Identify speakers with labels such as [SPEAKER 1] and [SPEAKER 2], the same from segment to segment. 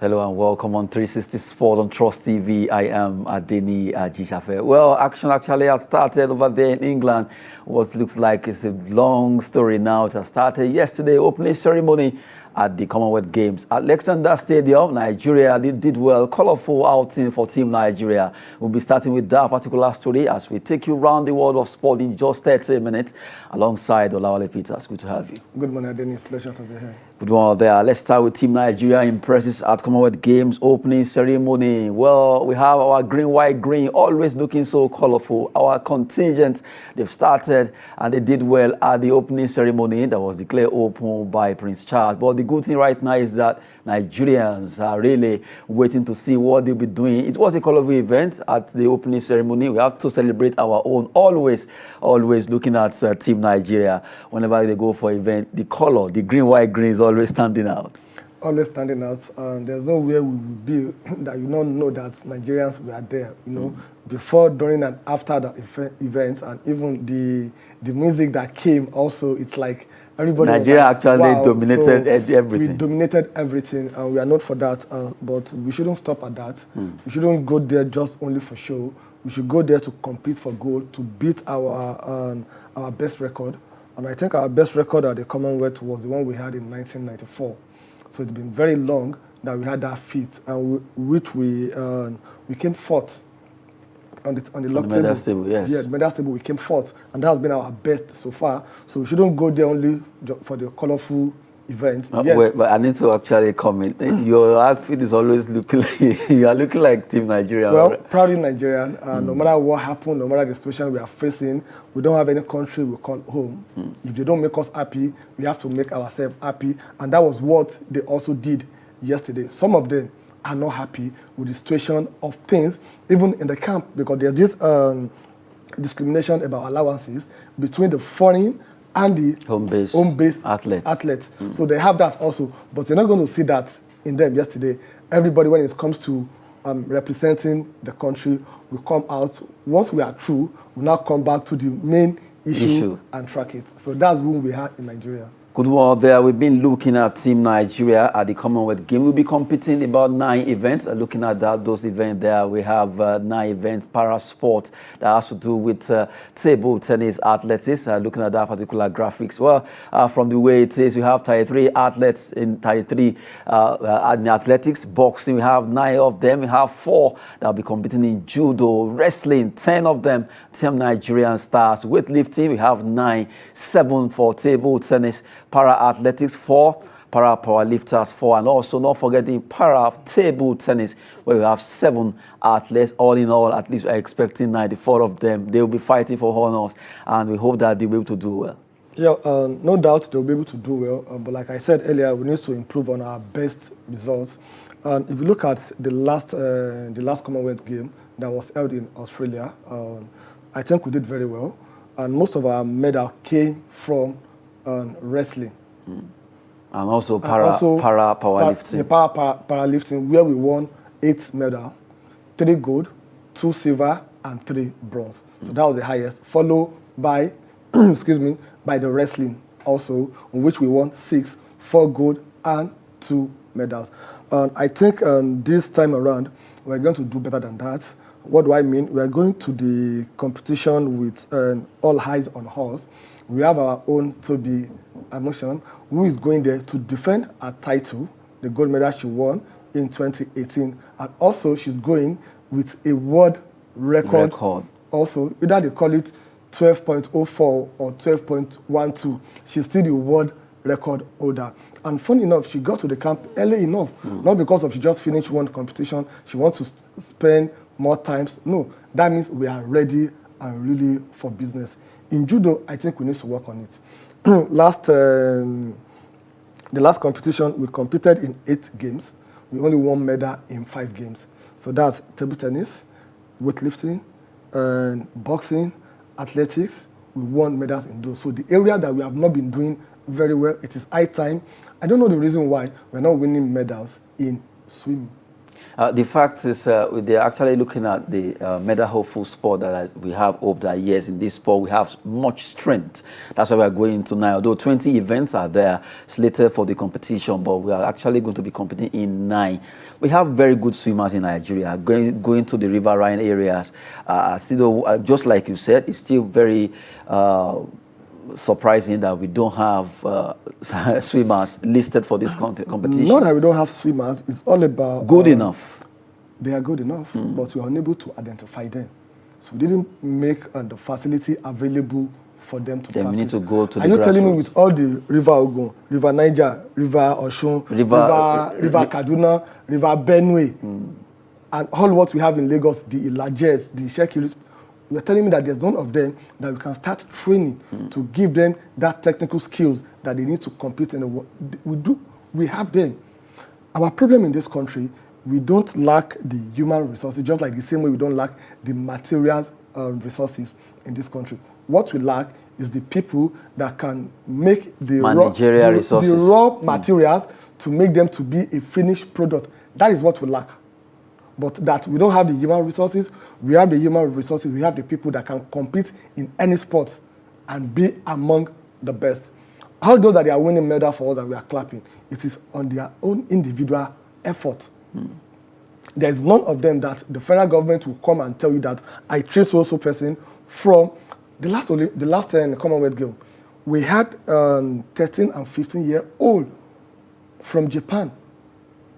[SPEAKER 1] Hello and welcome on 360 Sport on Trust TV. I am Adeni Ajishafe. Well, action actually has started over there in England. What looks like it's a long story now. It has started yesterday, opening ceremony at the Commonwealth Games at Alexander Stadium. Nigeria did well. Colorful outing for Team Nigeria. We'll be starting with that particular story as we take you around the world of sport in just 30 minutes alongside Olawale Peters. Good to have you.
[SPEAKER 2] Good morning, Dennis. Pleasure to be here.
[SPEAKER 1] Good morning there. Let's start with Team Nigeria impresses at Commonwealth Games opening ceremony. Well, we have our green, white, green, always looking so colorful. Our contingent, they've started and they did well at the opening ceremony that was declared open by Prince Charles. But the good thing right now is that Nigerians are really waiting to see what they'll be doing. It was a colorful event at the opening ceremony. We have to celebrate our own. Always looking at Team Nigeria. Whenever they go for event, the color, the green, white, green is always standing out.
[SPEAKER 2] Always standing out. There's nowhere we will be that you don't know that Nigerians were there. Before, during, and after the event, and even the music that came. Also, it's like everybody.
[SPEAKER 1] Nigeria actually dominated everything.
[SPEAKER 2] We dominated everything, and we are not for that. But we shouldn't stop at that. We shouldn't go there just only for show. We should go there to compete for gold, to beat our best record. And I think our best record at the Commonwealth was the one we had in 1994. So it's been very long that we had that feat, and which we came fourth on the log
[SPEAKER 1] medal table. Yes.
[SPEAKER 2] Yeah, medal table we came fourth, and that has been our best so far. So we shouldn't go there only for the colorful event. Yes.
[SPEAKER 1] Wait, but I need to actually comment. Your outfit is always looking like you are looking like Team Nigeria.
[SPEAKER 2] Well, proudly Nigerian. No matter what happened, no matter the situation we are facing, we don't have any country we call home. If they don't make us happy, we have to make ourselves happy, and that was what they also did yesterday. Some of them are not happy with the situation of things, even in the camp, because there's this discrimination about allowances between the foreign and the home-based athletes. So they have that also, but you're not going to see that in them yesterday. Everybody, when it comes to representing the country, will come out. Once we are through, we'll now come back to the main issue and track it. So that's who we have in Nigeria.
[SPEAKER 1] Good one there. We've been looking at Team Nigeria at the Commonwealth Games. We'll be competing about 9 events. Looking at those events there, we have 9 events, para sport that has to do with table tennis, athletics. Looking at that particular graphics. Well, from the way it is, we have 33 athletes in 33 in athletics. Boxing, we have 9 of them. We have 4 that will be competing in judo, wrestling, 10 of them, 10 Nigerian stars. Weightlifting, we have 9, 7 for table tennis. Para-athletics 4, para-powerlifters 4, and also not forgetting para-table tennis, where we have 7 athletes. All in all, at least we're expecting 94 of them. They will be fighting for honors, and we hope that they'll be able to do well.
[SPEAKER 2] Yeah, no doubt they'll be able to do well. But like I said earlier, we need to improve on our best results. And if you look at the last Commonwealth game that was held in Australia, I think we did very well. And most of our medal came from wrestling.
[SPEAKER 1] And also para-powerlifting.
[SPEAKER 2] Powerlifting, where we won 8 medals, 3 gold, 2 silver, and 3 bronze. So that was the highest, followed by, by the wrestling also, in which we won 6, 4 gold, and 2 medals. I think this time around, we're going to do better than that. What do I mean? We're going to the competition with all eyes on horse. We have our own Toby Emotion, who is going there to defend her title, the gold medal she won in 2018. And also, she's going with a world record. Also, either they call it 12.04 or 12.12. She's still the world record holder. And funny enough, she got to the camp early enough. Not because she just finished one competition. She wants to spend more times. No, that means we are ready and really for business. In judo, I think we need to work on it. The last competition, we competed in 8 games. We only won medal in 5 games. So that's table tennis, weightlifting, boxing, athletics. We won medals in those. So the area that we have not been doing very well, it is high time. I don't know the reason why we're not winning medals in swimming.
[SPEAKER 1] The fact is, they're actually looking at the medal hopeful sport we have hope that yes, in this sport we have much strength. That's why we are going to now. Although 20 events are there slated for the competition, but we are actually going to be competing in 9. We have very good swimmers in Nigeria. Going to the riverine areas, still, just like you said, it's still very surprising that we don't have swimmers listed for this competition.
[SPEAKER 2] Not that we don't have swimmers, it's all about...
[SPEAKER 1] Good enough.
[SPEAKER 2] They are good enough, but we are unable to identify them. So we didn't make the facility available for them to
[SPEAKER 1] Then
[SPEAKER 2] practice.
[SPEAKER 1] we need to go to the
[SPEAKER 2] Are you telling me
[SPEAKER 1] grassroots.
[SPEAKER 2] with all the River Ogun, River Niger, River Osun, River Kaduna, River Benue, and all what we have in Lagos, the Ilajes, the Shekiris, you're telling me that there's none of them that we can start training to give them that technical skills that they need to compete in the world? We have them. Our problem in this country, we don't lack the human resources, just like the same way we don't lack the materials resources in this country. What we lack is the people that can make the
[SPEAKER 1] managerial resources,
[SPEAKER 2] the raw materials to make them to be a finished product. That is what we lack. But that we don't have the human resources, we have the human resources, we have the people that can compete in any sport and be among the best. All those that they are winning medal for us and we are clapping, it is on their own individual effort. There is none of them that the federal government will come and tell you that I trace so person from the last Commonwealth Games. We had 13 and 15-year-old from Japan,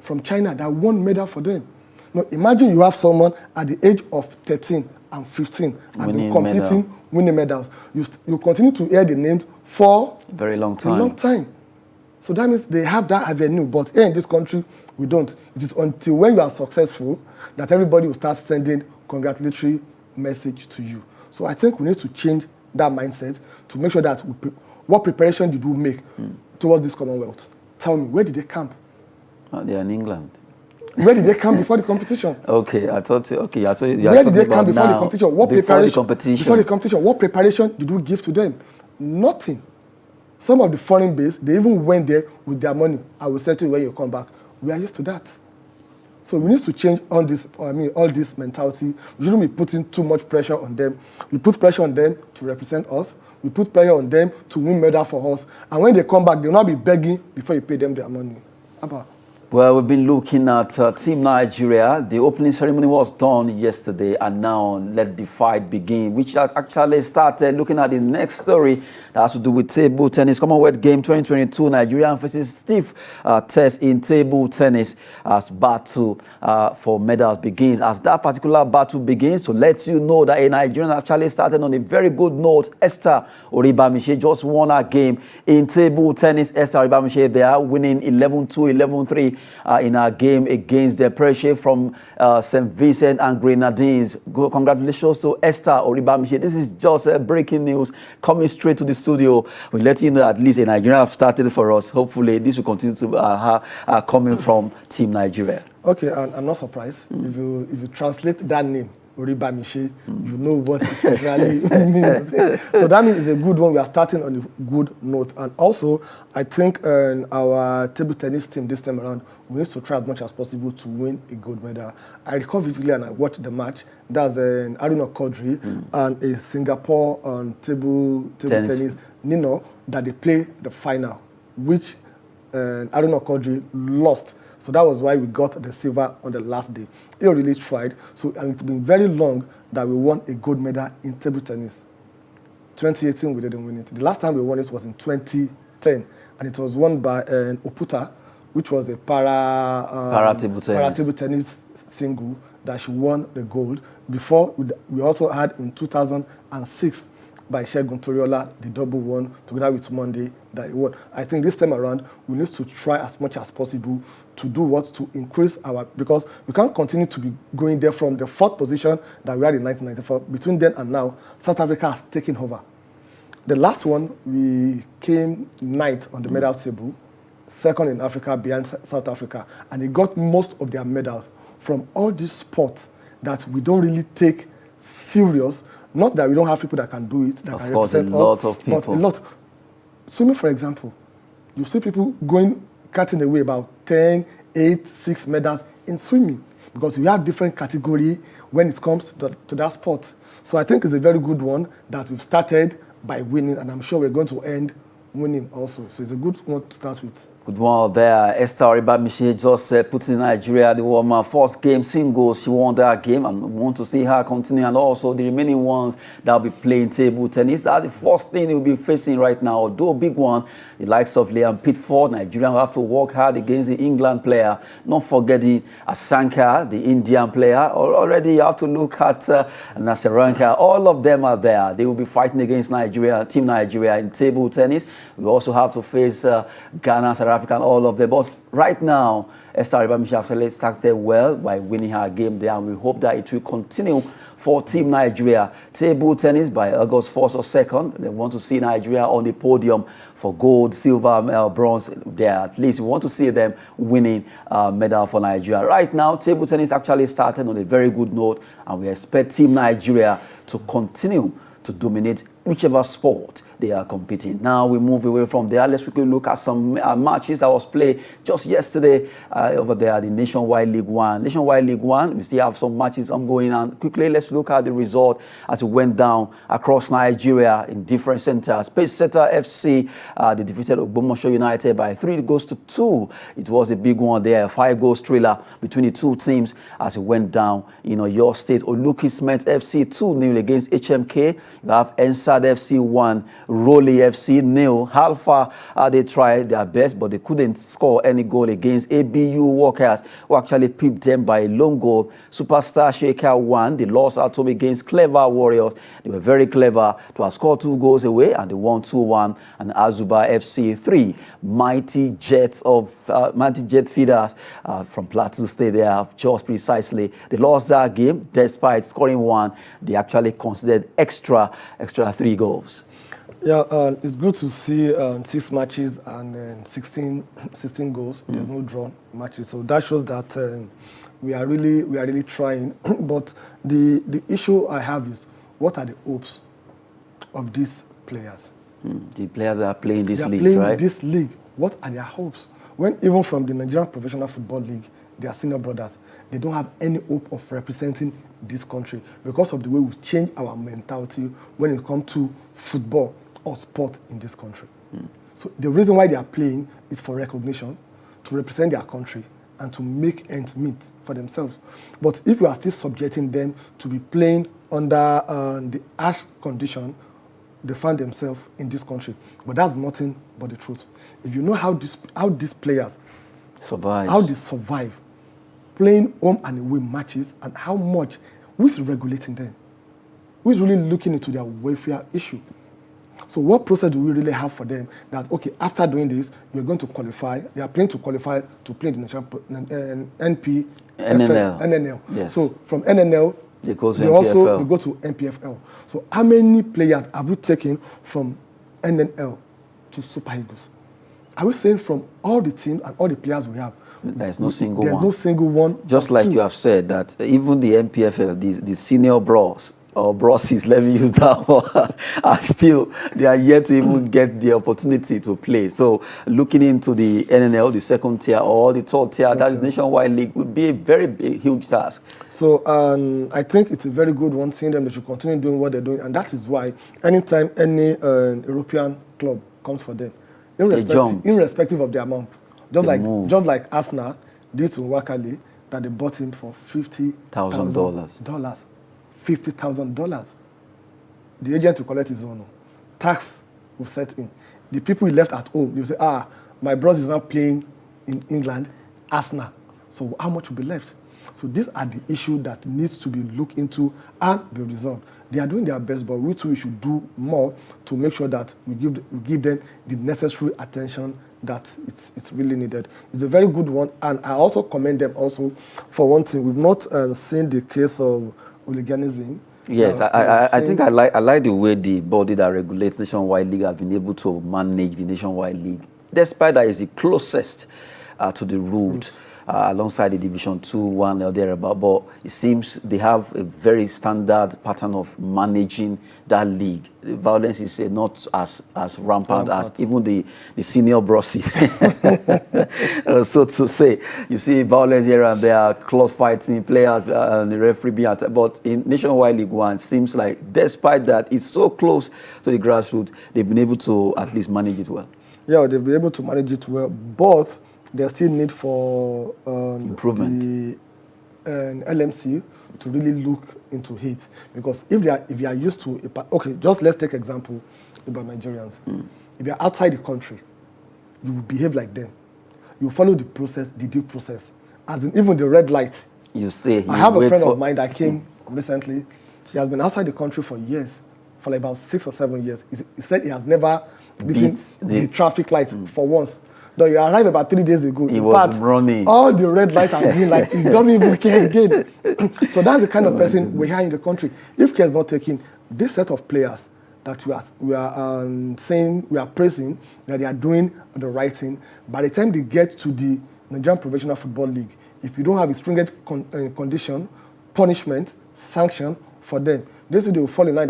[SPEAKER 2] from China that won medal for them. Now imagine you have someone at the age of 13 and 15 and
[SPEAKER 1] winning
[SPEAKER 2] competing, winning medals. You continue to hear the names for
[SPEAKER 1] a very long time.
[SPEAKER 2] A long time. So that means they have that avenue, but here in this country, we don't. It is until when you are successful that everybody will start sending congratulatory message to you. So I think we need to change that mindset to make sure that what preparation did we make towards this Commonwealth? Tell me, where did they camp?
[SPEAKER 1] They are in England.
[SPEAKER 2] Where did they camp before the competition?
[SPEAKER 1] Okay, I thought. Okay, I thought you
[SPEAKER 2] where did they camp before the competition? What
[SPEAKER 1] before the competition?
[SPEAKER 2] Before the competition, what preparation did we give to them? Nothing. Some of the foreign base, they even went there with their money. I will settle when you come back. We are used to that. So we need to change all this mentality. We shouldn't be putting too much pressure on them. We put pressure on them to represent us. We put pressure on them to win medal for us. And when they come back, they will not be begging before you pay them their money. Abba.
[SPEAKER 1] Well, we've been looking at Team Nigeria. The opening ceremony was done yesterday, and now let the fight begin, which has actually started. Looking at the next story that has to do with table tennis. Commonwealth Game 2022, Nigeria faces stiff test in table tennis as battle for medals begins. As that particular battle begins, to let you know that a Nigerian actually started on a very good note. Esther Oribamishe just won her game in table tennis. Esther Oribamishe, they are winning 11-2, 11-3. In our game against the pressure from St. Vincent and Grenadines. Congratulations to Esther Oribamishe. This is just breaking news coming straight to the studio. We'll let you know at least in Nigeria have started for us. Hopefully this will continue to coming from Team Nigeria.
[SPEAKER 2] Okay, I'm not surprised. If you translate that name, Oribamishe, you know what it really means. So that means it's a good one. We are starting on a good note. And also, I think our table tennis team this time around, we need to try as much as possible to win a gold medal. I recall vividly and I watched the match. That's an Aruna Kodri and a Singapore table tennis, Nino, that they play the final, which Aruna Kodri lost. So that was why we got the silver on the last day. He really tried. So and it's been very long that we won a gold medal in table tennis. 2018, we didn't win it. The last time we won it was in 2010. And it was won by Oputa, which was a para table tennis single that she won the gold. Before, we also had in 2006 by Segun Toriola, the double one, together with Monday that he won. I think this time around, we need to try as much as possible to do what? To increase because we can't continue to be going there from the 4th position that we had in 1994. Between then and now, South Africa has taken over. The last one, we came 9th on the medal table, 2nd in Africa behind South Africa, and they got most of their medals from all these sports that we don't really take serious. Not that we don't have people that can do it, that
[SPEAKER 1] of
[SPEAKER 2] can
[SPEAKER 1] course,
[SPEAKER 2] represent
[SPEAKER 1] a lot
[SPEAKER 2] us,
[SPEAKER 1] of people.
[SPEAKER 2] but a lot. Swimming, for example, you see people cutting away about 10, 8, 6 medals in swimming. because we have different category when it comes to that sport. So I think it's a very good one that we've started by winning, and I'm sure we're going to end winning also. So it's a good one to start with.
[SPEAKER 1] Good one there. Esther Oribamiche just put in Nigeria the woman first game singles. She won that game, and we want to see her continue. And also the remaining ones that will be playing table tennis. That's the first thing they will be facing right now. Although a big one, the likes of Liam Pitford, Nigeria will have to work hard against the England player. Not forgetting Asanka, the Indian player. Already you have to look at Nasaranka. All of them are there. They will be fighting against Nigeria, Team Nigeria in table tennis. We also have to face Ghana, South Africa, and all of them. But right now, Esther Oribamiche actually started well by winning her game there, and we hope that it will continue for Team Nigeria. Table tennis by August 1st or 2nd. They want to see Nigeria on the podium for gold, silver, bronze there. At least we want to see them winning medal for Nigeria. Right now, table tennis actually started on a very good note, and we expect Team Nigeria to continue to dominate whichever sport they are competing. Now we move away from there. Let's quickly look at some matches that was played just yesterday over there, the Nationwide League One. Nationwide League One, we still have some matches ongoing. And quickly, let's look at the result as it went down across Nigeria in different centers. Pace Setter FC, they defeated Ogbomoso United by 3-2. It was a big one there, a 5-goal thriller between the two teams as it went down in your state. Oluki Cement FC 2-0 against HMK. You have Ensad FC 1. Raleigh FC 0. Alpha, they tried their best, but they couldn't score any goal against ABU Workers, who actually pipped them by a lone goal. Superstar Shaker 1. They lost at home against Clever Warriors. They were very clever to have scored 2 goals away, and they won 2-1. And Azuba FC 3. Mighty Jet Feeders from Plateau State, they have just precisely. They lost that game despite scoring 1. They actually considered extra 3 goals.
[SPEAKER 2] Yeah, it's good to see 6 matches and 16 goals. There's no drawn matches, so that shows that we are really trying. But the issue I have is, what are the hopes of these players?
[SPEAKER 1] The players that are playing this league,
[SPEAKER 2] playing
[SPEAKER 1] right?
[SPEAKER 2] This league. What are their hopes? When even from the Nigerian Professional Football League, their senior brothers, they don't have any hope of representing this country because of the way we've changed our mentality when it comes to football or sport in this country. So the reason why they are playing is for recognition, to represent their country, and to make ends meet for themselves. But if you are still subjecting them to be playing under the harsh condition they find themselves in this country, but that's nothing but the truth. If you know how these players survive playing home and away matches, and how much, who is regulating them? Who is really looking into their welfare issue? So what process do we really have for them that, okay, after doing this, you're going to qualify, they are planning to qualify to play the national NNL.
[SPEAKER 1] Yes.
[SPEAKER 2] So from NNL, they go to NPFL. So how many players have we taken from NNL to Super Eagles? Are we saying from all the teams and all the players we have,
[SPEAKER 1] there's no single
[SPEAKER 2] one? There's no single one.
[SPEAKER 1] Just like you have said, that even the NPFL, the senior bros, or brosses, let me use that one, are still, they are yet to even get the opportunity to play. So looking into the NNL, the second tier or the third tier, that is Nationwide League, would be a very big, huge task. So
[SPEAKER 2] I think it's a very good one, seeing them, they should continue doing what they're doing. And that is why anytime any European club comes for them, irrespective of the amount, just like Arsenal did to Wakali, that they bought him for $50,000. $50,000. The agent will collect his own. Tax will set in. The people he left at home, they will say, my brother is now playing in England, Arsenal. So how much will be left? So these are the issues that needs to be looked into and be resolved. They are doing their best, but we too should do more to make sure that we give them the necessary attention that it's really needed. It's a very good one, and I also commend them also for one thing. We've not seen the case of hooliganism.
[SPEAKER 1] Yes, I think I like the way the body that regulates Nationwide League have been able to manage the Nationwide League, despite that it's the closest to the root. alongside the Division 2, 1 or thereabout. But it seems they have a very standard pattern of managing that league. The violence is not as rampant as even the senior bosses, so to say. You see violence here and there, close fighting, players and the referee being attacked. But in Nationwide League One, it seems like despite that, it's so close to the grassroots, they've been able to at least manage it well.
[SPEAKER 2] Yeah, they'll be able to manage it well, but there's still need for
[SPEAKER 1] improvement.
[SPEAKER 2] The LMC to really look into it, because if you are used to just let's take example about Nigerians. If you are outside the country, you will behave like them. You follow the process, the due process, as in even the red light.
[SPEAKER 1] You stay.
[SPEAKER 2] I have a friend of mine that came recently. She has been outside the country for years, for like about 6 or 7 years. He said he has never beaten the traffic light for once. No, you arrived about 3 days ago.
[SPEAKER 1] He was running.
[SPEAKER 2] All the red lights are green, like he doesn't even care again. So that's the kind of person we have in the country. If care is not taken, this set of players that we are saying, we are praising, that they are doing the right thing, by the time they get to the Nigerian Professional Football League, if you don't have a stringent condition, punishment, sanction for them, they will fall in line.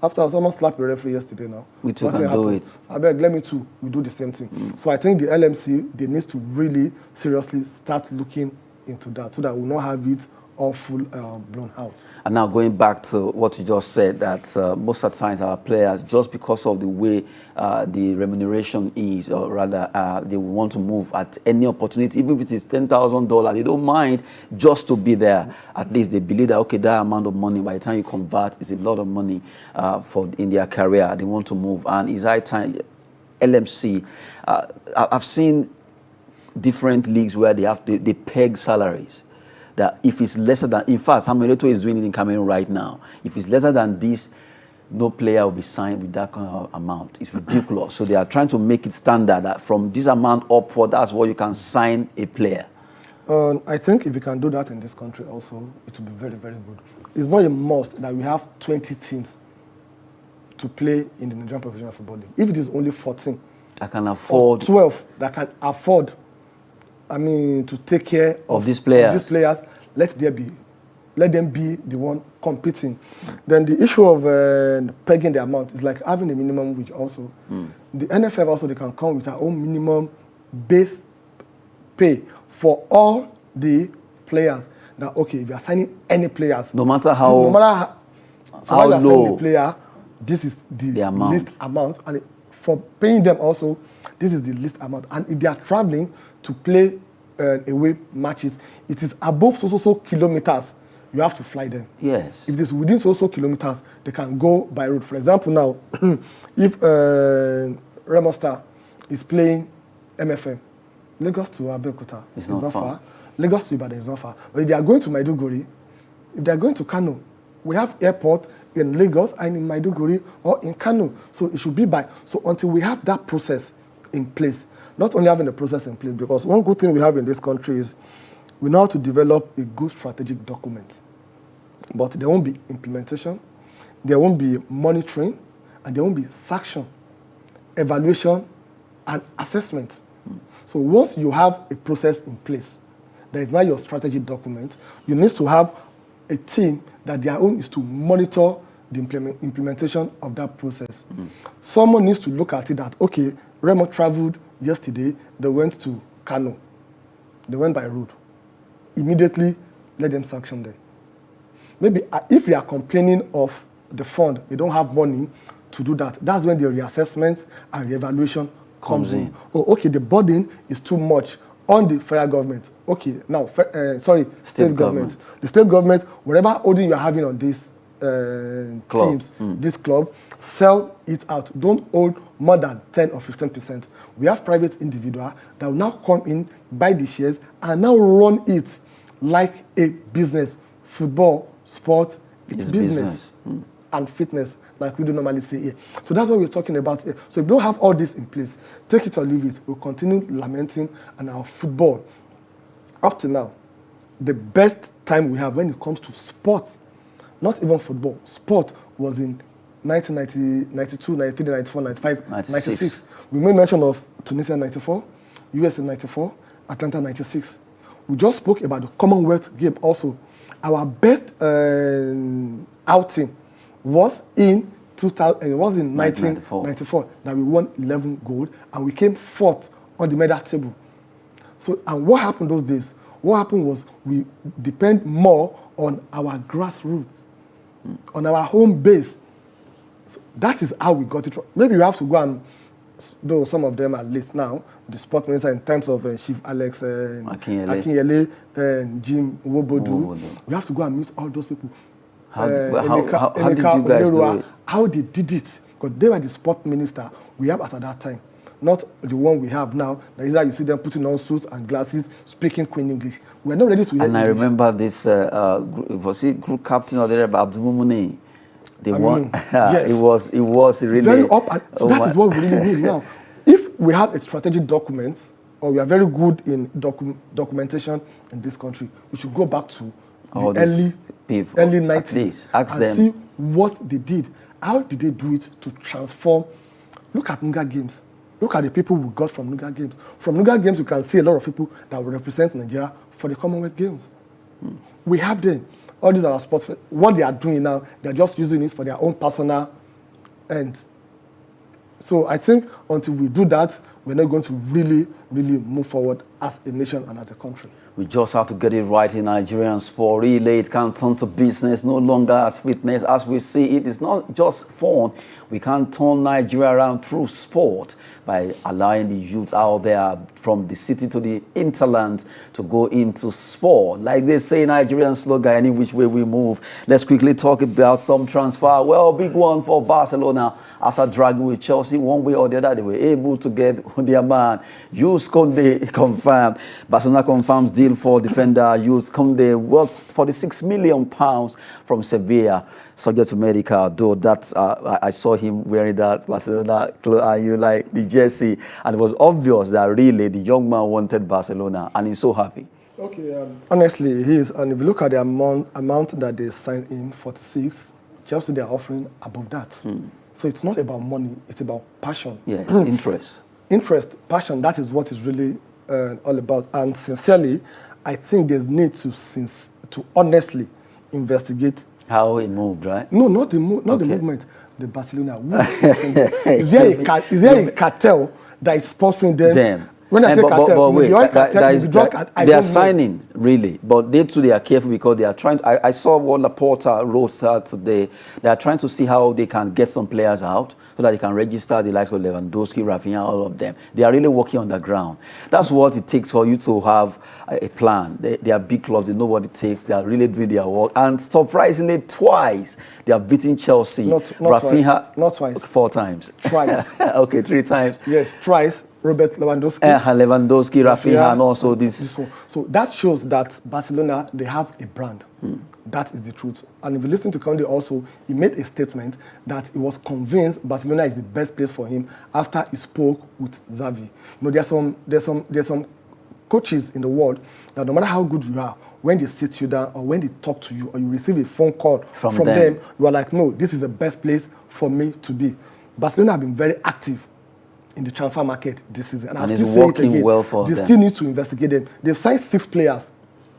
[SPEAKER 2] After I was almost slapped the referee yesterday now.
[SPEAKER 1] We too can do it.
[SPEAKER 2] I beg, let me too, we do the same thing. So I think the LMC, they need to really seriously start looking into that so that we'll not have it all full blown out. And
[SPEAKER 1] now going back to what you just said, that most of the times our players, just because of the way the remuneration is, or rather they want to move at any opportunity, even if it is $10,000, they don't mind just to be there. At least they believe that, okay, that amount of money, by the time you convert, is a lot of money in their career. They want to move. And it's high time. LMC, I've seen different leagues where they peg salaries. That if it's lesser than, in fact, Samuel is doing it in Cameroon right now. If it's lesser than this, no player will be signed with that kind of amount. It's ridiculous. So they are trying to make it standard that from this amount upward, that's what you can sign a player.
[SPEAKER 2] I think if you can do that in this country also, it will be very, very good. It's not a must that we have 20 teams to play in the Nigerian Professional Football League. If it is only 14,
[SPEAKER 1] I can afford
[SPEAKER 2] 12 that can afford, to take care
[SPEAKER 1] of these players.
[SPEAKER 2] Let them be the one competing. Then the issue of pegging the amount is like having a minimum wage also. The NFL also, they can come with their own minimum base pay for all the players. That okay, if you are signing any players,
[SPEAKER 1] no matter how
[SPEAKER 2] low the player, this is the least amount, and for paying them also, this is the least amount. And if they are traveling to play away matches, it is above so kilometers, you have to fly them.
[SPEAKER 1] Yes.
[SPEAKER 2] If it is within so kilometers, they can go by road. For example, now, if Remo Star is playing MFM, Lagos to Abeokuta is not far. Lagos to Ibadan is not far. But if they are going to Maiduguri, if they are going to Kano, we have airport in Lagos and in Maiduguri or in Kano. So it should be by. So until we have that process in place, not only having the process in place, because one good thing we have in this country is we know how to develop a good strategic document. But there won't be implementation, there won't be monitoring, and there won't be sanction, evaluation, and assessment. So once you have a process in place, that is now your strategic document, you need to have a team that their own is to monitor the implementation of that process. Someone needs to look at it that, okay, Remo traveled yesterday, they went to Kano. They went by road. Immediately, let them sanction them. Maybe if they are complaining of the fund, they don't have money to do that. That's when the reassessment and reevaluation comes in. Oh, okay, the burden is too much on the federal government. Okay, now, state government. The state government, whatever holding you are having on these teams, this club, sell it out. Don't hold more than 10 or 15%. We have private individuals that will now come in, buy the shares, and now run it like a business. Football, sport, it's business. And fitness, like we do normally say here. So that's what we're talking about here. So if we don't have all this in place, take it or leave it, we'll continue lamenting on our football. Up to now, the best time we have when it comes to sports, not even football, sport was in 1990, 92, 93, 94, 95, 96. We made mention of Tunisia 94, US in 94, Atlanta 96. We just spoke about the Commonwealth game also. Our best outing was in 1994 that we won 11 gold and we came 4th on the medal table. So, and what happened those days? What happened was we depend more on our grassroots, on our home base. So that is how we got it. Maybe you have to go and, though some of them are late now, the sport minister in terms of Chief Alex Akinyele and Jim Wobodu. We have to go and meet all those people.
[SPEAKER 1] How did you guys do it?
[SPEAKER 2] How they did it? Because they were the sport minister we have at that time. Not the one we have now. That is how you see them putting on suits and glasses, speaking Queen English. We're not ready to hear
[SPEAKER 1] And
[SPEAKER 2] English.
[SPEAKER 1] I remember this, was it group captain or there, Abdul the one,
[SPEAKER 2] yes.
[SPEAKER 1] it was really
[SPEAKER 2] very up. And so that is what we really need now. If we have a strategic document, or we are very good in documentation in this country, we should go back to the early 90s and see what they did. How did they do it to transform? Look at Nuga Games. Look at the people we got from Nuga Games. From Nuga Games, you can see a lot of people that will represent Nigeria for the Commonwealth Games. We have them. All these are our sports. What they are doing now, they're just using it for their own personal ends. So I think until we do that, we're not going to really move forward as a nation and as a country.
[SPEAKER 1] We just have to get it right in Nigerian sport. Really, it can't turn to business no longer as fitness. As we see it, it's not just fun. We can't turn Nigeria around through sport by allowing the youth out there from the city to the hinterland to go into sport. Like they say, Nigerian slogan, any which way we move. Let's quickly talk about some transfer. Well, big one for Barcelona. After dragging with Chelsea one way or the other, they were able to get their man. Jules Koundé confirmed. Barcelona confirms deal for defender Jules Koundé worth £46 million from Sevilla, subject to medical. Though that's I saw him wearing that Barcelona clothes and you like the jersey, and it was obvious that really the young man wanted Barcelona, and he's so happy.
[SPEAKER 2] Okay, honestly, he is. And if you look at the amount that they signed in, 46, Chelsea they are offering above that. So it's not about money; it's about passion.
[SPEAKER 1] Yes, interest,
[SPEAKER 2] passion. That is what is really all about. And sincerely, I think there's need to honestly investigate
[SPEAKER 1] how it moved, right?
[SPEAKER 2] No, not the movement. The Barcelona. Is there a cartel that is sponsoring them? When I say cartel,
[SPEAKER 1] they are signing really, but they too, they are careful because they are trying. I saw what Laporta wrote today. They are trying to see how they can get some players out so that they can register the likes of Lewandowski, Rafinha, all of them. They are really working on the ground. That's what it takes for you to have a plan. They are big clubs. They know what it takes. They are really doing their work. And surprisingly, twice they have beaten Chelsea.
[SPEAKER 2] Not
[SPEAKER 1] Rafinha,
[SPEAKER 2] not twice.
[SPEAKER 1] 4 times.
[SPEAKER 2] Twice.
[SPEAKER 1] Okay, 3 times.
[SPEAKER 2] Yes, twice. Robert Lewandowski,
[SPEAKER 1] Rafinha, and also this.
[SPEAKER 2] So that shows that Barcelona, they have a brand. That is the truth. And if you listen to Koundé also, he made a statement that he was convinced Barcelona is the best place for him after he spoke with Xavi. You know, there's some coaches in the world that no matter how good you are, when they sit you down or when they talk to you or you receive a phone call from them, you are like, no, this is the best place for me to be. Barcelona have been very active in the transfer market this season.
[SPEAKER 1] And it's working well for them.
[SPEAKER 2] They still need to investigate them. They've signed 6 players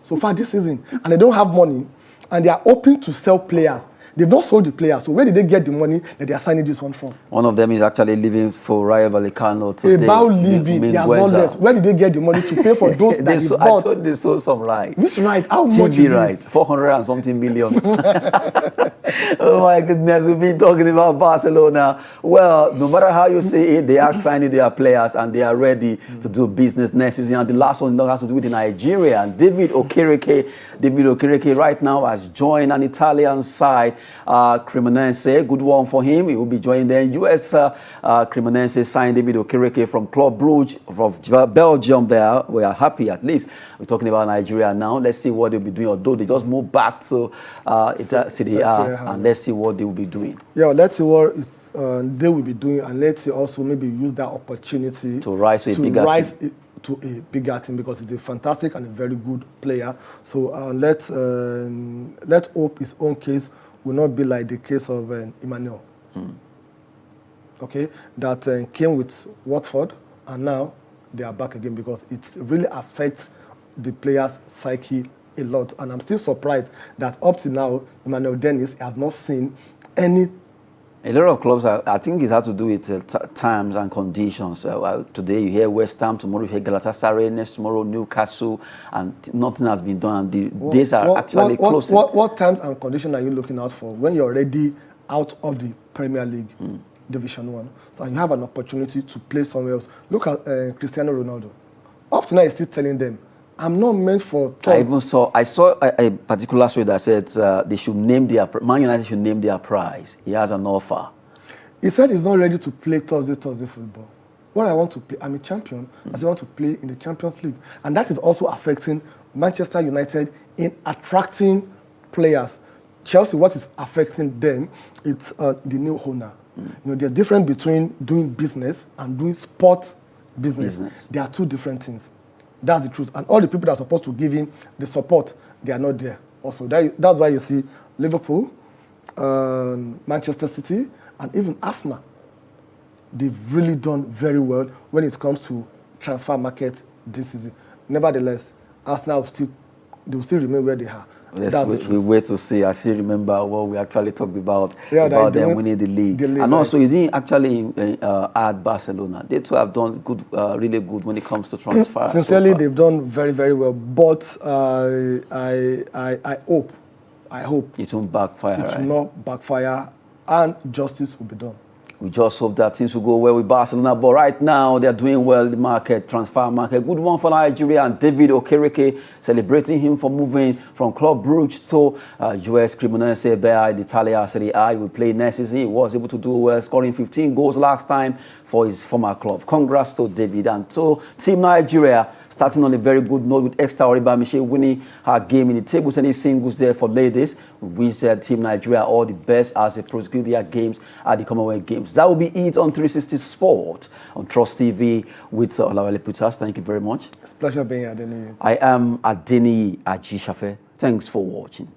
[SPEAKER 2] so far this season, and they don't have money, and they are open to sell players. They've not sold the players, so where did they get the money that they are signing this one from?
[SPEAKER 1] One of them is actually leaving for Rayo Vallecano today.
[SPEAKER 2] About leaving, he has not left. Where did they get the money to pay for those that he bought?
[SPEAKER 1] I thought they sold some right.
[SPEAKER 2] Which right? How much
[SPEAKER 1] TV rights, 400 and something million. Oh my goodness, we've been talking about Barcelona. Well, no matter how you see it, they are signing their players and they are ready to do business next season. And the last one has to do with Nigeria. And David Okereke right now has joined an Italian side, Cremonese. Good one for him. He will be joining the US Cremonese signed David Okereke from Club Brugge from Belgium there. We are happy at least. We're talking about Nigeria now. Let's see what they'll be doing. Although they just moved back to City and let's see what they will be doing. Yeah,
[SPEAKER 2] let's see what they will be doing, and let's see also maybe use that opportunity
[SPEAKER 1] to rise to a
[SPEAKER 2] bigger team because he's a fantastic and a very good player. So let's hope his own case will not be like the case of Emmanuel. Okay, that came with Watford and now they are back again because it really affects the players' psyche a lot. And I'm still surprised that up to now, Emmanuel Dennis has not seen any.
[SPEAKER 1] A lot of clubs, I think it has to do with times and conditions. Today you hear West Ham, tomorrow you hear Galatasaray, next tomorrow Newcastle, and nothing has been done. And the days are actually closing.
[SPEAKER 2] What times and conditions are you looking out for when you're already out of the Premier League, Division 1? So you have an opportunity to play somewhere else. Look at Cristiano Ronaldo. Up to now, he's still telling them, I'm not meant for.
[SPEAKER 1] I saw a particular story that said they should name Man United should name their prize. He has an offer.
[SPEAKER 2] He said he's not ready to play Thursday football. What I want to play, I'm a champion. I still want to play in the Champions League, and that is also affecting Manchester United in attracting players. Chelsea, what is affecting them? It's the new owner. You know, there's difference between doing business and doing sport business. They are two different things. That's the truth. And all the people that are supposed to give him the support, they are not there. Also, that's why you see Liverpool, Manchester City, and even Arsenal. They've really done very well when it comes to transfer market this season. Nevertheless, Arsenal will still remain where they are.
[SPEAKER 1] We wait to see. I still remember what we actually talked about them winning the league. And also, you didn't actually add Barcelona. They too have done good, really good when it comes to transfer.
[SPEAKER 2] Sincerely, they've done very, very well. But I hope
[SPEAKER 1] it won't backfire.
[SPEAKER 2] It will not backfire, and justice will be done.
[SPEAKER 1] We just hope that things will go well with Barcelona. But right now, they're doing well in the market, transfer market. Good one for Nigeria, and David Okereke celebrating him for moving from Club Brugge to US Cremonese there in Italia Serie A. He will play next season. He was able to do well, scoring 15 goals last time for his former club. Congrats to David and to Team Nigeria, starting on a very good note with Esther Oriba-Miche winning her game in the table tennis singles there for ladies. We wish Team Nigeria all the best as they prosecute their games at the Commonwealth Games. That will be it on 360 Sport on Trust TV with Olawale Putas. Thank you very much.
[SPEAKER 2] It's a pleasure being here, Adeniyi.
[SPEAKER 1] I am Adeniyi Ajishafe. Thanks for watching.